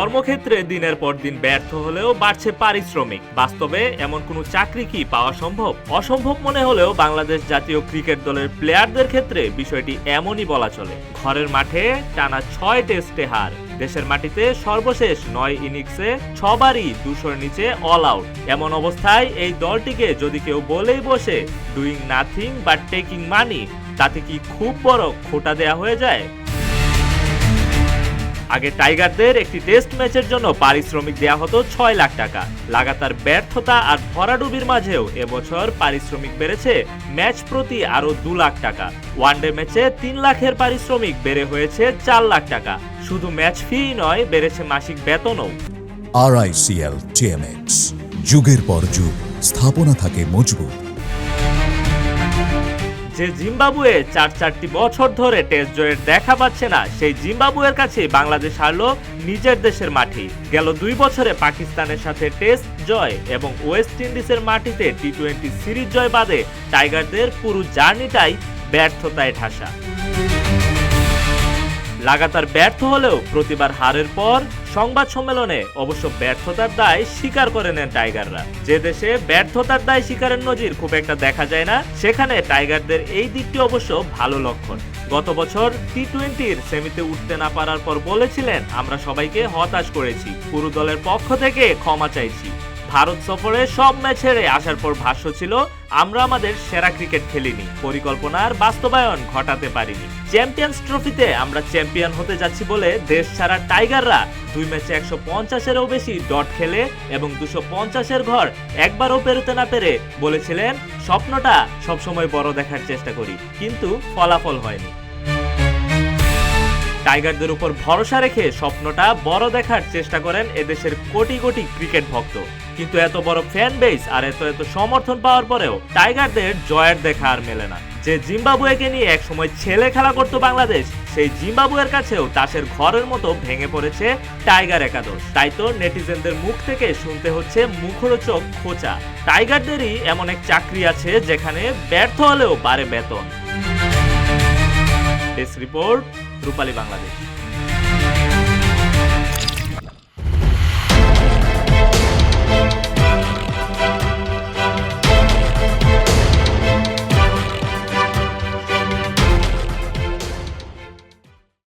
কর্মক্ষেত্রে দিনের পর দিন ব্যর্থ হলেও বাড়ছে পারিশ্রমিক। বাস্তবে এমন কোনো চাকরি কি পাওয়া সম্ভব? অসম্ভব মনে হলেও বাংলাদেশ জাতীয় ক্রিকেট দলের প্লেয়ারদের ক্ষেত্রে বিষয়টি এমনই বলা চলে। ঘরের মাঠে টানা 6 টেস্টে হার, দেশের মাটিতে সর্বশেষ 9 ইনিংসে 6 বারই 200-র নিচে অল আউট। এমন অবস্থায় এই দলটিকে যদি কেউ বলেই বসে ডুইং নাথিং বাট টেকিং মানি, তাতে কি খুব বড় খোঁটা দেয়া হয়ে যায়? আগে টাইগারদের একটি টেস্ট ম্যাচের জন্য পারিশ্রমিক দেয়া হতো 6 লাখ টাকা। লাগাতার ব্যর্থতা আর ভরাডুবির মাঝেও এবছর পারিশ্রমিক বেড়েছে ম্যাচ প্রতি আরো 2 লাখ টাকা। ওয়ানডে ম্যাচে 3 লাখের পারিশ্রমিক বেড়ে হয়েছে 4 লাখ টাকা। শুধু ম্যাচ ফি নয়, বেড়েছে মাসিক বেতনও। RICL TMX, যুগের পর যুগ স্থাপনা থাকে মজবুত। যে জিম্বাবুয়ে 4 বছর ধরে টেস্ট জয়ের দেখা পাচ্ছে না, সেই জিম্বাবুয়ের কাছে বাংলাদেশ হারলো নিজের দেশের মাঠে। গেল 2 বছরে পাকিস্তানের সাথে টেস্ট জয় এবং ওয়েস্ট ইন্ডিজের মাটিতে টি-20 সিরিজ জয় বাদে টাইগারদের পুরো জার্নিটাই ব্যর্থতায় ঠাসা। লাগাতার ব্যর্থ হলেও প্রতিবার হারের পর সংবাদ সম্মেলনে অবশ্য ব্যর্থতার দায় স্বীকার করে নেন টাইগাররা। যে দেশে ব্যর্থতার দায় স্বীকারের নজির খুব একটা দেখা যায় না, সেখানে টাইগারদের এই দিকটি অবশ্য ভালো লক্ষণ। গত বছর টি-20-র সেমিতে উঠতে না পারার পর বলেছিলেন, আমরা সবাইকে হতাশ করেছি, পুরো দলের পক্ষ থেকে ক্ষমা চাইছি। ভারত সফরে সব ম্যাচ হেরে আসার পর ভাষ্য ছিল, আমরা আমাদের সেরা ক্রিকেট খেলিনি, পরিকল্পনার বাস্তবায়ন ঘটাতে পারিনি। চ্যাম্পিয়ন্স ট্রফিতে আমরা চ্যাম্পিয়ন হতে যাচ্ছি বলে দেশ ছাড়া টাইগাররা 2 ম্যাচে 150-এরও বেশি ডট খেলে এবং 250-এর ঘর একবারও পেরোতে না পেরে বলেছিলেন, স্বপ্নটা সবসময় বড় দেখার চেষ্টা করি, কিন্তু ফলাফল হয়নি। টাইগারদের উপর ভরসা রেখে স্বপ্নটা বড় দেখার চেষ্টা করেন এদেশের কোটি কোটি ক্রিকেট ভক্ত। কিন্তু এত বড় ফ্যান বেস আর এত সমর্থন পাওয়ার পরেও টাইগারদের জয়ের দেখা আর মেলে না। যে জিম্বাবুয়েকে নিয়ে একসময় ছেলে খেলা করতো বাংলাদেশ, সেই জিম্বাবুয়ের কাছেও তাসের ঘরের মতো ভেঙে পড়েছে টাইগার একাদশ। তাই তো নেটিজেনদের মুখ থেকে শুনতে হচ্ছে মুখরোচক খোঁচা। টাইগারদেরই এমন এক চাকরি আছে যেখানে ব্যর্থ হলেও বাড়ে বেতন। ডেস্ক রিপোর্ট, রূপালী বাংলাদেশ।